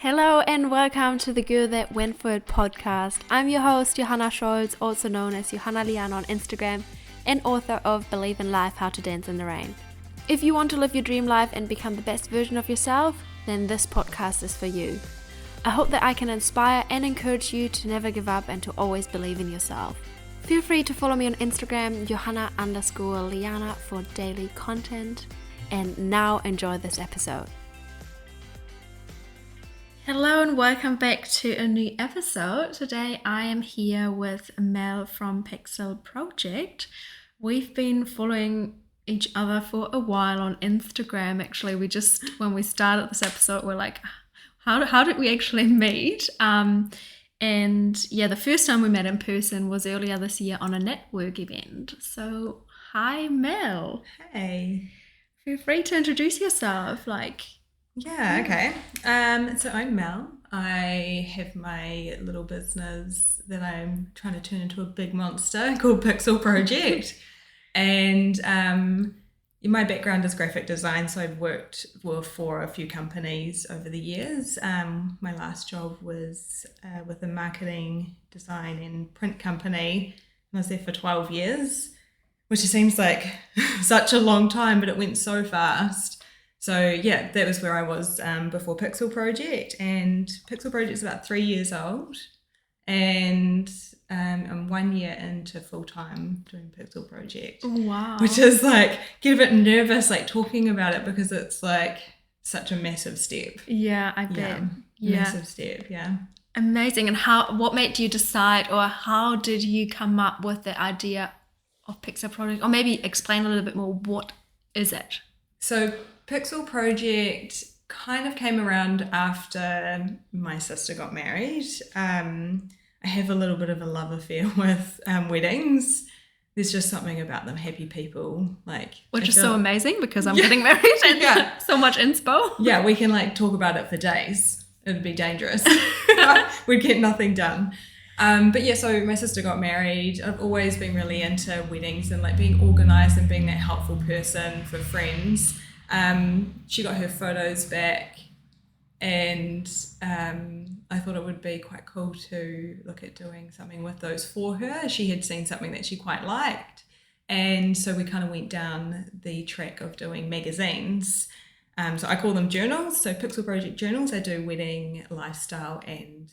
Hello and welcome to the Girl That Went For It podcast. I'm your host, Johanna Scholz, also known as Johanna Lian on Instagram, and author of Believe in Life, How to Dance in the Rain. If you want to live your dream life and become the best version of yourself, then this podcast is for you. I hope that I can inspire and encourage you to never give up and to always believe in yourself. Feel free to follow me on Instagram, Johanna_Liana, for daily content. And now enjoy this episode. Hello and welcome back to a new episode. Today I am here with Mel from Pixelprojects. We've been following each other for a while on Instagram. Actually, when we started this episode, we're like, how did we actually meet? The first time we met in person was earlier this year on a network event. So, hi Mel. Hey. Feel free to introduce yourself. Yeah, okay. So I'm Mel. I have my little business that I'm trying to turn into a big monster called Pixelprojects. And my background is graphic design, so I've worked for a few companies over the years. My last job was with a marketing, design and print company. I was there for 12 years, which seems like such a long time, but it went so fast. So yeah, that was where I was before Pixelproject, and Pixelproject is about 3 years old, and I'm 1 year into full-time doing Pixelproject. Wow. Which is get a bit nervous talking about it because it's such a massive step. Yeah, I bet. Yeah. Massive step, yeah. Amazing. And what made you decide, or how did you come up with the idea of Pixelproject? Or maybe explain a little bit more, what is it? So Pixelproject kind of came around after my sister got married. I have a little bit of a love affair with weddings. There's just something about them, happy people. Which is so amazing because I'm getting married and so much inspo. Yeah, we can talk about it for days. It'd be dangerous. We'd get nothing done. So my sister got married. I've always been really into weddings and being organised and being that helpful person for friends. She got her photos back, and I thought it would be quite cool to look at doing something with those for her. She had seen something that she quite liked, and so we kind of went down the track of doing magazines. So I call them journals. So Pixelproject journals. I do wedding, lifestyle, and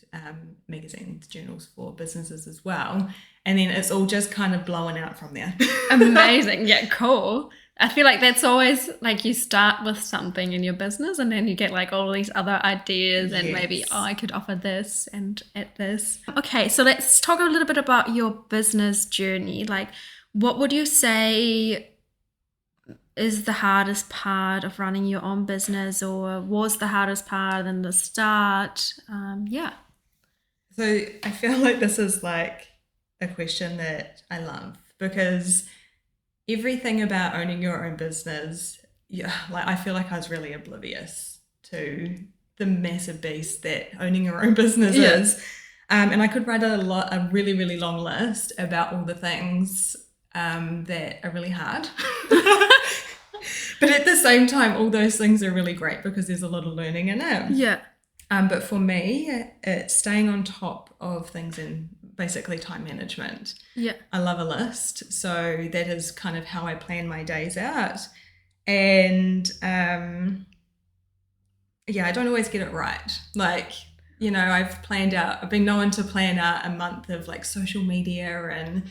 magazines, journals for businesses as well. And then it's all just kind of blowing out from there. Amazing. Yeah, cool. I feel like that's always you start with something in your business and then you get all these other ideas and maybe, I could offer this and at this. Okay, so let's talk a little bit about your business journey. What would you say is the hardest part of running your own business, or was the hardest part in the start? So I feel like this is a question that I love, because everything about owning your own business, I feel like I was really oblivious to the massive beast that owning your own business is. And I could write a really, really long list about all the things that are really hard. But at the same time, all those things are really great because there's a lot of learning in it. Yeah. But for me, it's staying on top of things in basically time management. Yeah. I love a list. So that is kind of how I plan my days out. And I don't always get it right. I've been known to plan out a month of social media and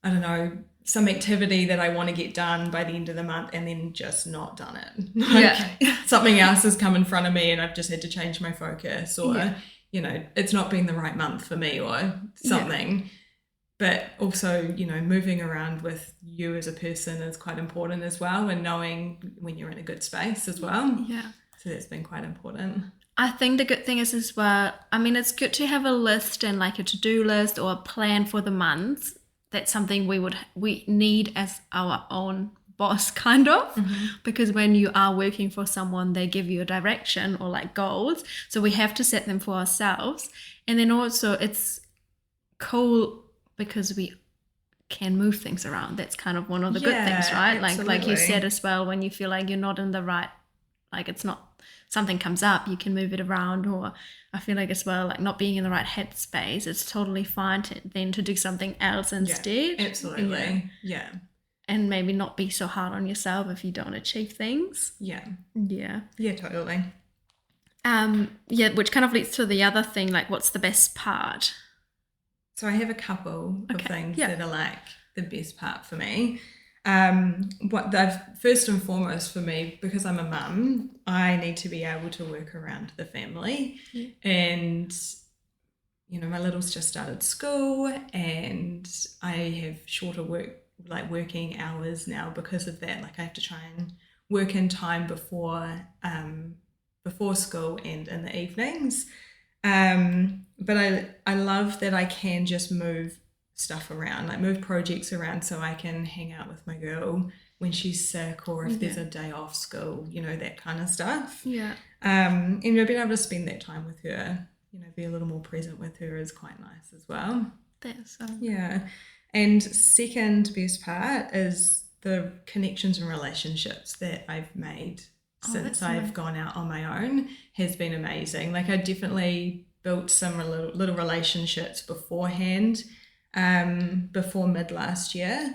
I don't know, some activity that I want to get done by the end of the month and then just not done it. Something else has come in front of me and I've just had to change my focus, or it's not been the right month for me or something. But also, moving around with you as a person is quite important as well, and knowing when you're in a good space as well. Yeah. So that's been quite important. I think the good thing is as well, it's good to have a list and a to-do list or a plan for the month. That's something we need as our own boss, kind of, because when you are working for someone, they give you a direction or goals. So we have to set them for ourselves. And then also it's cool because we can move things around. That's kind of one of the good things, right? Like you said as well, when you feel like you're not in the right like it's not something comes up, you can move it around. Or I feel like as well, like not being in the right headspace, it's totally fine to do something else instead. Yeah, absolutely. Yeah. And maybe not be so hard on yourself if you don't achieve things. Yeah. Yeah. Yeah, totally. Which kind of leads to the other thing, like what's the best part? So I have a couple of things that are like the best part for me. First and foremost for me, because I'm a mum, I need to be able to work around the family. And my little's just started school, and I have shorter working hours now because of that. Like I have to try and work in time before school and in the evenings. But I love that I can just move stuff around, like move projects around, so I can hang out with my girl when she's sick, or if there's a day off school, that kind of stuff. And being able to spend that time with her, be a little more present with her is quite nice as well. That's And second best part is the connections and relationships that I've made since I've gone out on my own has been amazing. Like I definitely built some little relationships beforehand, before mid last year.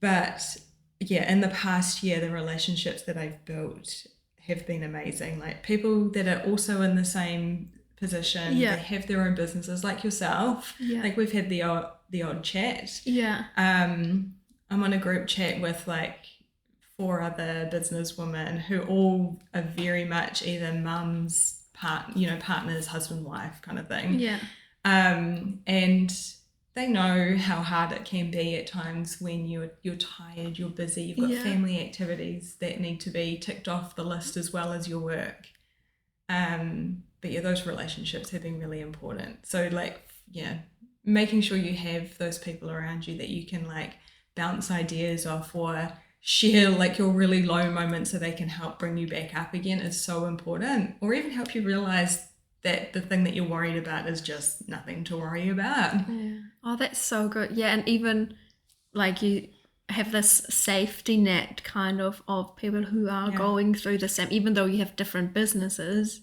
But in the past year, the relationships that I've built have been amazing. Like people that are also in the same position, they have their own businesses like yourself. Like we've had the odd chat. I'm on a group chat with like 4 other businesswomen who all are very much either mums, partners, husband, wife kind of thing. And they know how hard it can be at times when you're tired, you're busy, you've got family activities that need to be ticked off the list as well as your work. But those relationships have been really important. So making sure you have those people around you that you can like bounce ideas off or share like your really low moments so they can help bring you back up again is so important, or even help you realize that the thing that you're worried about is just nothing to worry about. Oh, that's so good. And even like you have this safety net kind of people who are going through the same, even though you have different businesses,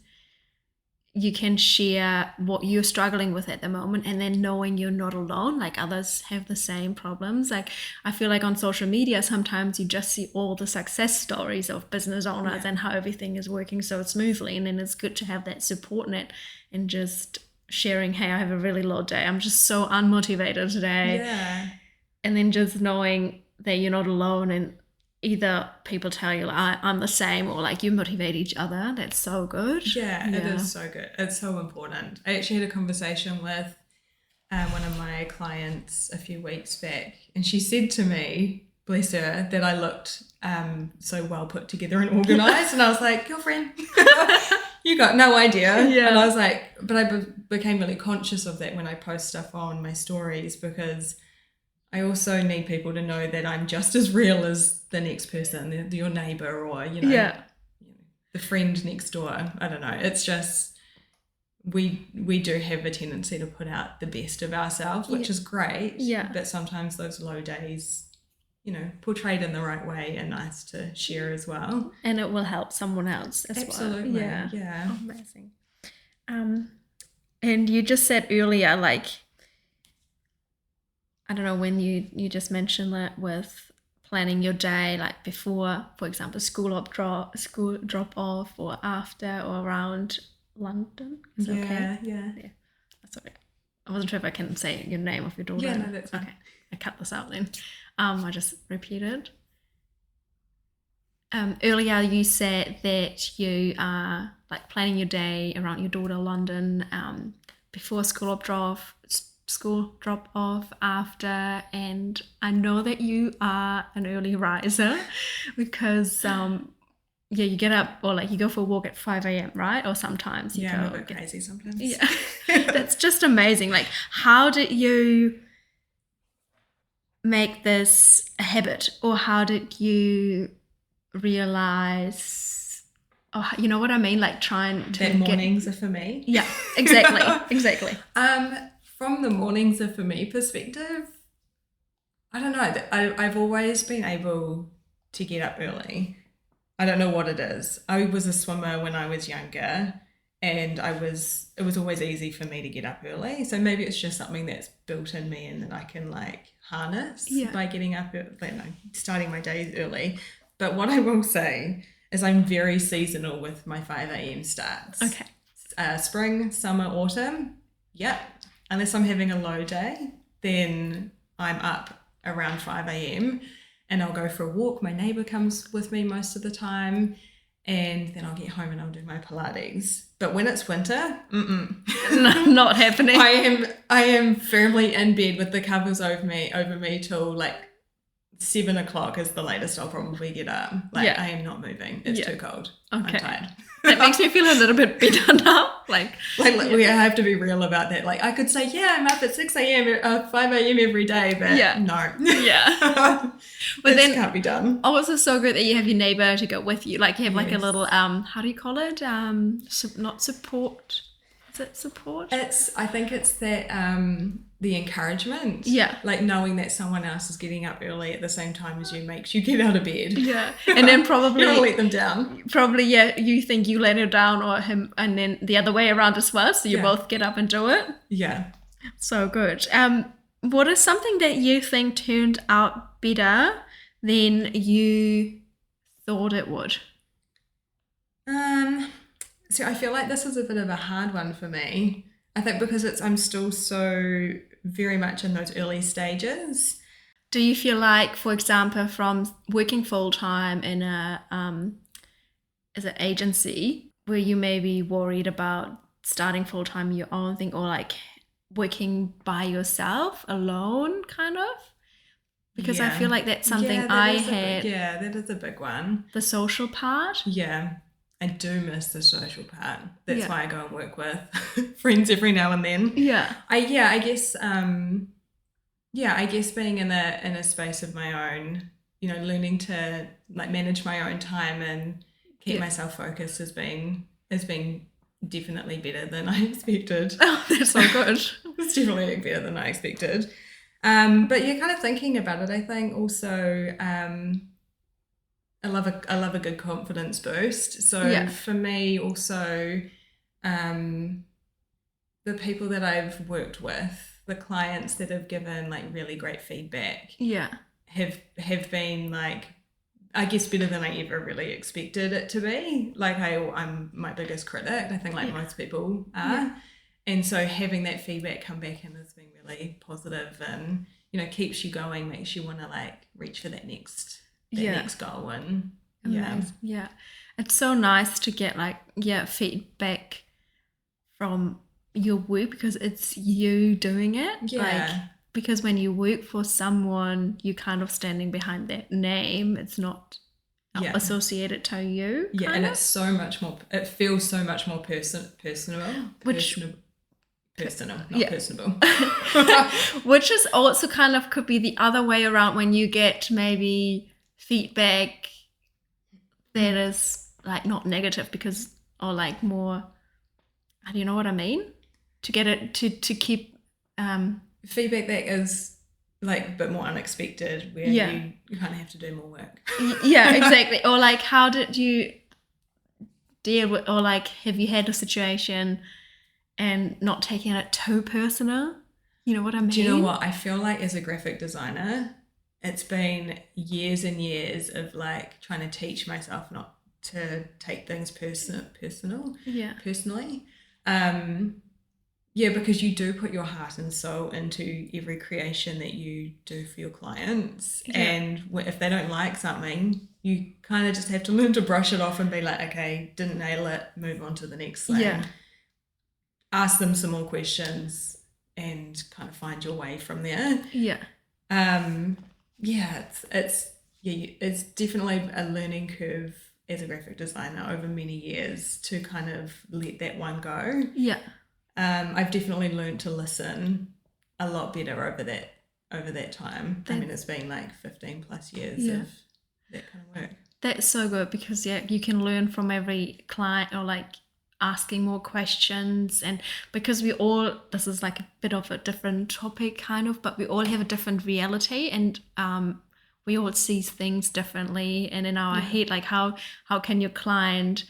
you can share what you're struggling with at the moment, and then knowing you're not alone, like others have the same problems. Like I feel like on social media, sometimes you just see all the success stories of business owners and how everything is working so smoothly. And then it's good to have that support net and just sharing, hey, I have a really low day. I'm just so unmotivated today. And then just knowing that you're not alone, and either people tell you like, I'm the same, or like you motivate each other. That's so good. It is so good. It's so important. I actually had a conversation with one of my clients a few weeks back, and she said to me, bless her, that I looked so well put together and organized. And I was like, girlfriend, you got no idea. And I was like, but I became really conscious of that when I post stuff on my stories, because I also need people to know that I'm just as real as the next person, your neighbor, or the friend next door. I don't know. It's just we do have a tendency to put out the best of ourselves, which is great. But sometimes those low days, portrayed in the right way, are nice to share as well. And it will help someone else as Absolutely. well. Yeah. Amazing. And you just said earlier, like, I don't know, when you just mentioned that with planning your day, like before, for example, school drop off, or after, or around London. Is that okay? Yeah. Sorry, I wasn't sure if I can say your name of your daughter. Yeah, no, that's fine. Okay, I cut this out then. I just repeated. Earlier you said that you are like planning your day around your daughter London, before school drop off, after, and I know that you are an early riser because you get up, or like you go for a walk at 5 a.m, right? Or sometimes you go I'm a bit crazy sometimes. That's just amazing. Like, how did you make this a habit, or how did you realize, you know what I mean, like trying to that mornings are for me? Exactly. From the mornings are for me perspective, I don't know. I've always been able to get up early. I don't know what it is. I was a swimmer when I was younger, and it was always easy for me to get up early. So maybe it's just something that's built in me and that I can like harness by getting up, starting my days early. But what I will say is I'm very seasonal with my 5 a.m. starts. Okay. Spring, summer, autumn, yep. Unless I'm having a low day, then I'm up around 5 a.m. and I'll go for a walk. My neighbour comes with me most of the time, and then I'll get home and I'll do my Pilates. But when it's winter, No, not happening. I am firmly in bed with the covers over me till like 7 o'clock is the latest I'll probably get up. Like I am not moving. It's too cold. Okay. I'm tired. That makes me feel a little bit better now. Like we have to be real about that. Like I could say, I'm up at 6 a.m. 5 a.m. every day, but no. Yeah. But this then can't be done. Oh, it's so good that you have your neighbour to go with you. Like you have like a little how do you call it? Not support. Is it support? I think it's that the encouragement. Yeah. Like knowing that someone else is getting up early at the same time as you makes you get out of bed. Yeah. And then probably you don't let them down. Probably, you think you let her down or him, and then the other way around as well. So you both get up and do it. Yeah. So good. What is something that you think turned out better than you thought it would? So I feel like this is a bit of a hard one for me. I think because I'm still so very much in those early stages. Do you feel like, for example, from working full time in a as an agency, were you maybe worried about starting full time your own thing, or like working by yourself alone, kind of? Because I feel like that's something that is a big one. The social part. Yeah. I do miss the social part. That's why I go and work with friends every now and then. Yeah. I guess being in a space of my own, learning to like manage my own time and keep myself focused has been definitely better than I expected. Oh, that's so good. It's definitely better than I expected. But kind of thinking about it, I think also I love a good confidence boost. So for me also, the people that I've worked with, the clients that have given like really great feedback, have been like, I guess, better than I ever really expected it to be. Like I'm my biggest critic, I think, like most people are. And so having that feedback come back in has been really positive, and keeps you going, makes you want to like reach for that next goal. And it's so nice to get like feedback from your work, because it's you doing it. Like, because when you work for someone, you're kind of standing behind that name. It's not associated to you. It's so much more, it feels so much more personal, not personable. Which is also kind of could be the other way around, when you get maybe feedback that is like not negative, because, or like more, do you know what I mean? To get it to keep feedback that is like a bit more unexpected, where you kind of have to do more work. Exactly. Or like, how did you deal with, or like, have you had a situation and not taking it too personal? You know what I mean? Do you know what? I feel like as a graphic designer, it's been years and years of like trying to teach myself not to take things personally. Because you do put your heart and soul into every creation that you do for your clients. And if they don't like something, you kind of just have to learn to brush it off and be like, okay, didn't nail it, move on to the next thing. Ask them some more questions and kind of find your way from there. It's definitely a learning curve as a graphic designer over many years to kind of let that one go. I've definitely learned to listen a lot better over that time. I mean, it's been like 15 plus years of that kind of work. That's so good, because you can learn from every client, or like asking more questions. And because this is like a bit of a different topic kind of, but we all have a different reality, and we all see things differently, and in our head, like how can your client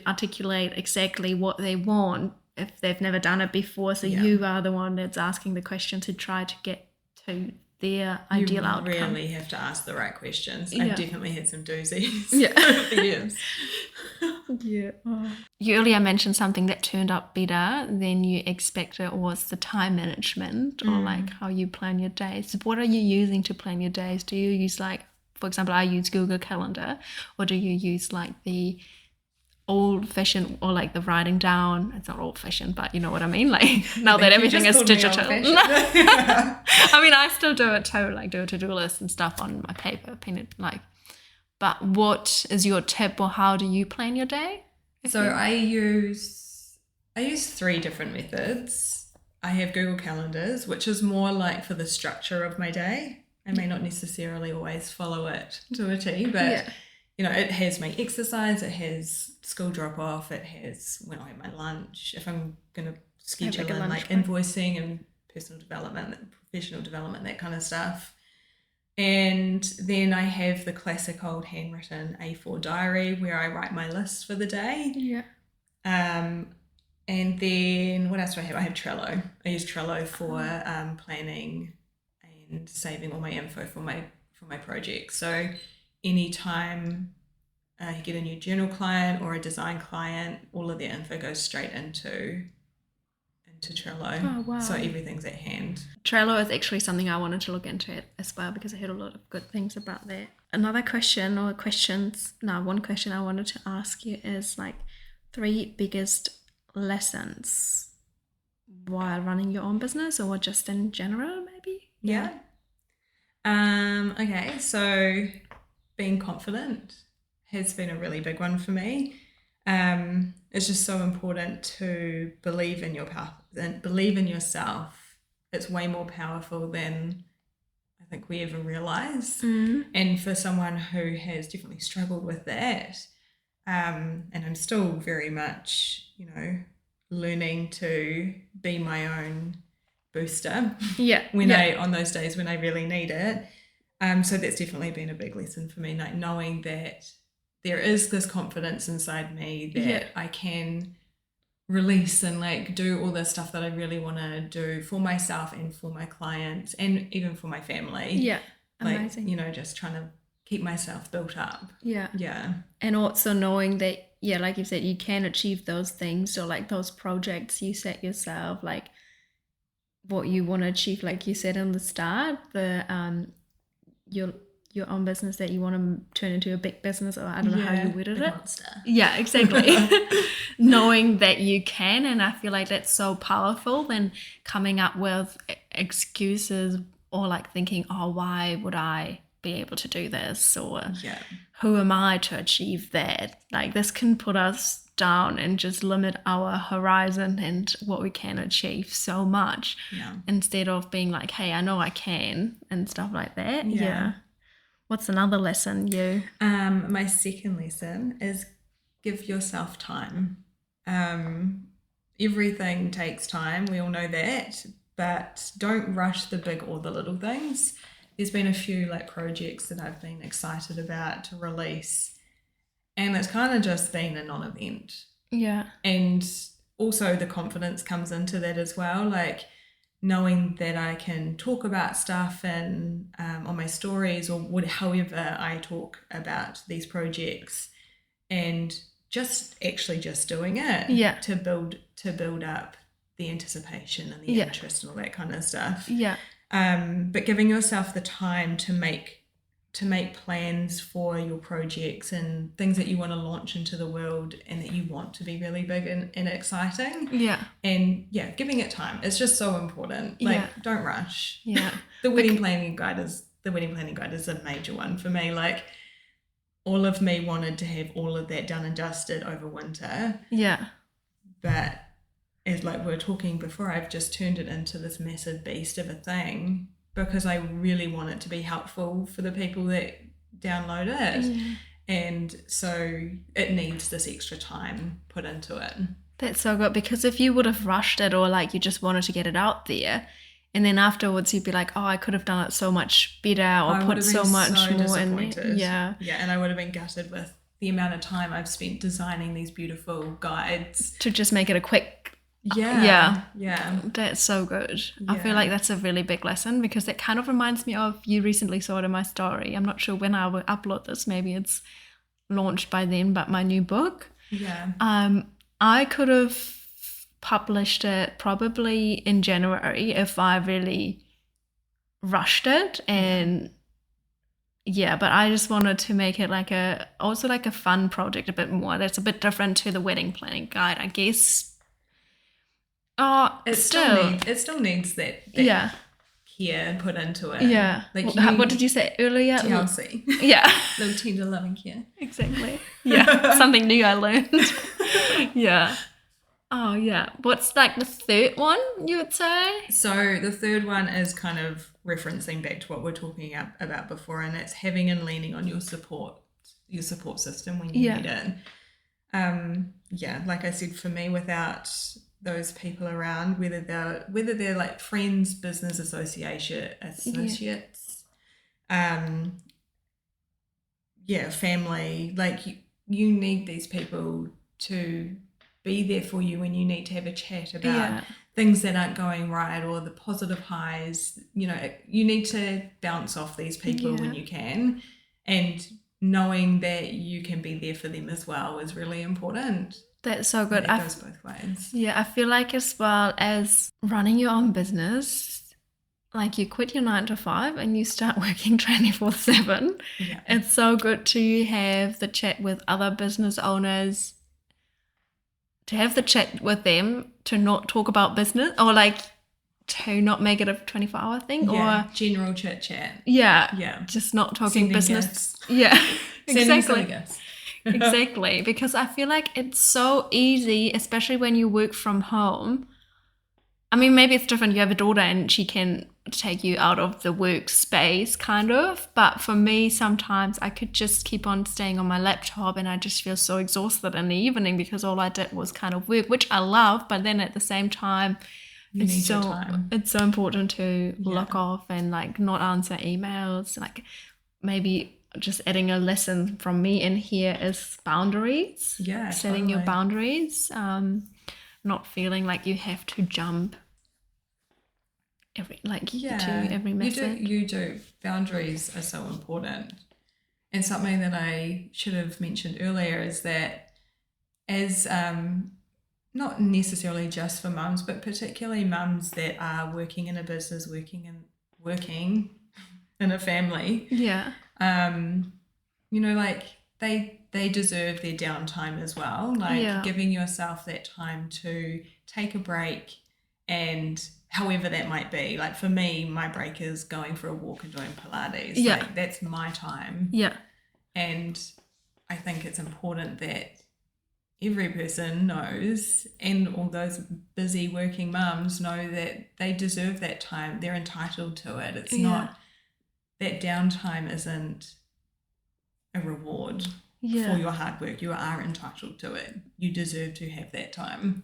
articulate exactly what they want if they've never done it before? So you are the one that's asking the question to try to get to their ideal outcome. You really have to ask the right questions. I've definitely had some doozies over the years. You earlier mentioned something that turned out better than you expected was the time management, or like how you plan your days. What are you using to plan your days? Do you use, like, for example, I use Google Calendar, or do you use like the old-fashioned, or like the writing down? It's not old-fashioned, but you know what I mean, like now that everything is digital. I mean, I still do it too, like do a to-do list and stuff on my paper, like. But what is your tip, or how do you plan your day? So I use 3 different methods. I have Google Calendars, which is more like for the structure of my day. I may not necessarily always follow it to a T, but you know, it has my exercise, it has school drop off, it has when I have my lunch, if I'm going to schedule in like invoicing and personal development, professional development, that kind of stuff. And then I have the classic old handwritten A4 diary where I write my list for the day. And then what else do I have? I have Trello. I use Trello for planning and saving all my info for my projects. So anytime you get a new journal client or a design client, all of their info goes straight into Trello. Oh, wow. So everything's at hand. Trello is actually something I wanted to look into it as well, because I heard a lot of good things about that. One question I wanted to ask you is like 3 biggest lessons while running your own business, or just in general maybe? Okay, so being confident has been a really big one for me. It's just so important to believe in your path and believe in yourself. It's way more powerful than I think we ever realize. And for someone who has definitely struggled with that, and I'm still very much, you know, learning to be my own booster. On those days when I really need it. So that's definitely been a big lesson for me, like knowing that there is this confidence inside me that I can release and like do all the stuff that I really want to do for myself and for my clients and even for my family. Like, amazing. You know, just trying to keep myself built up. And also knowing that, like you said, you can achieve those things, or like those projects you set yourself, like what you want to achieve, like you said in the start, the your own business that you want to turn into a big business, or I don't know how you worded it. Monster. Yeah, exactly. Knowing that you can, and I feel like that's so powerful than coming up with excuses, or like thinking, oh, why would I be able to do this, or who am I to achieve that? Like, this can put us down and just limit our horizon and what we can achieve so much, instead of being like, hey, I know I can, and stuff like that. What's another lesson you? My second lesson is give yourself time. Everything takes time. We all know that, but don't rush the big or the little things. There's been a few like projects that I've been excited about to release, and it's kind of just been a non-event. And also the confidence comes into that as well, like knowing that I can talk about stuff and on my stories, or however I talk about these projects, and just doing it to build up the anticipation and the interest and all that kind of stuff. But giving yourself the time to make plans for your projects and things that you want to launch into the world and that you want to be really big and exciting. And giving it time. It's just so important. Like, don't rush. The wedding planning guide is a major one for me. Like, all of me wanted to have all of that done and dusted over winter. But as like we were talking before, I've just turned it into this massive beast of a thing, because I really want it to be helpful for the people that download it. And so it needs this extra time put into it. That's so good, because if you would have rushed it, or like you just wanted to get it out there And then afterwards you'd be like, oh, I could have done it so much better, or put so much more in there. Yeah. Yeah, and I would have been gutted with the amount of time I've spent designing these beautiful guides. To just make it a quick... Yeah. That's so good. I feel like that's a really big lesson, because it kind of reminds me of, you recently saw it in my story. I'm not sure when I will upload this. Maybe it's launched by then, but my new book. Yeah. I could have published it probably in January if I really rushed it, and but I just wanted to make it like a fun project a bit more. That's a bit different to the wedding planning guide, I guess. It still needs that care put into it. Yeah. Like what did you say earlier? TLC. Yeah. Little tender loving care. Exactly. Yeah. Something new I learned. Yeah. Oh, yeah. What's like the third one, you would say? So the third one is kind of referencing back to what we're talking about before, and it's having and leaning on your support system when you need it. Like I said, for me, without those people around, whether they're like friends, business associates, family, like you need these people to be there for you when you need to have a chat about things that aren't going right, or the positive highs. You need to bounce off these people when you can, and knowing that you can be there for them as well is really important. That's so good. It goes both ways. Yeah, I feel like as well as running your own business, like you quit your 9 to 5 and you start working 24/7. Yeah. It's so good to have the chat with other business owners, to have the chat with them, to not talk about business, or like to not make it a 24-hour thing, or general chit chat. Yeah. Just not talking business. Gifts. Yeah. Exactly. Exactly. Because I feel like it's so easy, especially when you work from home. I mean, maybe it's different. You have a daughter and she can take you out of the workspace, kind of. But for me, sometimes I could just keep on staying on my laptop, and I just feel so exhausted in the evening because all I did was kind of work, which I love. But then at the same time, it's so important to lock off and like not answer emails. Like maybe just adding a lesson from me in here is boundaries. Yeah, setting your boundaries. Not feeling like you have to jump to every message. You do. Boundaries are so important. And something that I should have mentioned earlier is that as not necessarily just for mums, but particularly mums that are working in a business, working in a family. Yeah. Like they deserve their downtime as well. Like giving yourself that time to take a break, and however that might be. Like for me, my break is going for a walk and doing Pilates. Yeah. Like that's my time. Yeah. And I think it's important that every person knows, and all those busy working mums know, that they deserve that time. They're entitled to it. It's not, that downtime isn't a reward for your hard work. You are entitled to it. You deserve to have that time.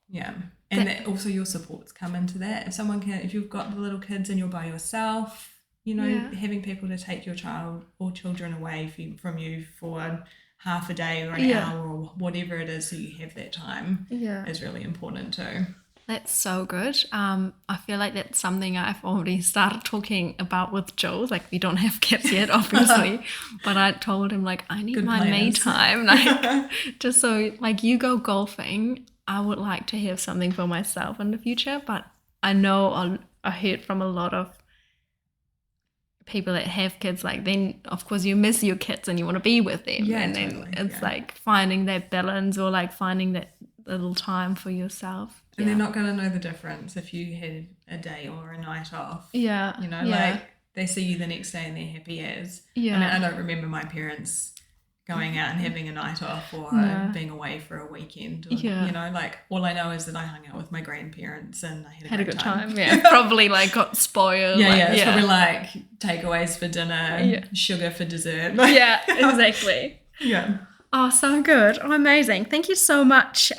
Yeah. And that also your supports come into that. If you've got the little kids and you're by yourself, having people to take your child or children away from you for half a day or an hour or whatever it is, so you have that time is really important too. That's so good. I feel like that's something I've already started talking about with Joel. Like, we don't have kids yet, obviously, but I told him, like, I need my me time. Like, just so, like, you go golfing, I would like to have something for myself in the future. But I know I heard from a lot of people that have kids, like, then of course you miss your kids and you want to be with them. And then it's like finding that balance, or like finding that little time for yourself. And they're not going to know the difference if you had a day or a night off. Yeah. Like they see you the next day and they're happy as. Yeah. I mean, I don't remember my parents going out and having a night off, or being away for a weekend. Or, like all I know is that I hung out with my grandparents and I had a good time. Yeah. Probably like got spoiled. It's probably like takeaways for dinner, sugar for dessert. Yeah, exactly. Yeah. Oh, so good. Oh, amazing. Thank you so much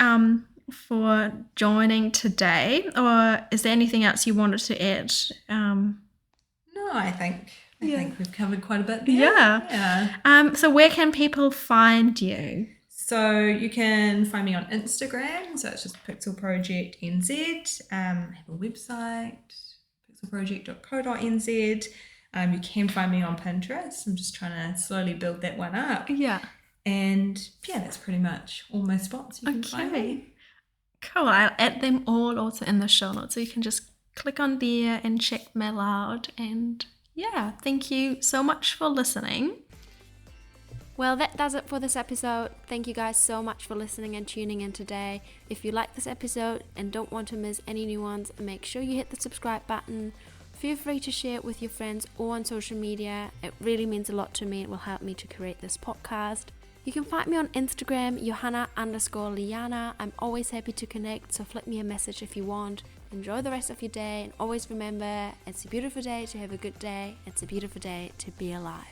for joining today, or is there anything else you wanted to add? No, I think we've covered quite a bit there. Yeah. So where can people find you? So you can find me on Instagram, so it's just Pixel Project NZ. I have a website, pixelproject.co.nz. You can find me on Pinterest. I'm just trying to slowly build that one up. Yeah. And yeah, that's pretty much all my spots you can find me. Cool. I'll add them all also in the show notes, so you can just click on there and check Mel out. And yeah, thank you so much for listening. Well, that does it for this episode. Thank you guys so much for listening and tuning in today. If you like this episode and don't want to miss any new ones, make sure you hit the subscribe button. Feel free to share it with your friends or on social media. It really means a lot to me. It will help me to create this podcast. You can find me on Instagram, Johanna_Liana. I'm always happy to connect, so flick me a message if you want. Enjoy the rest of your day, and always remember, it's a beautiful day to have a good day. It's a beautiful day to be alive.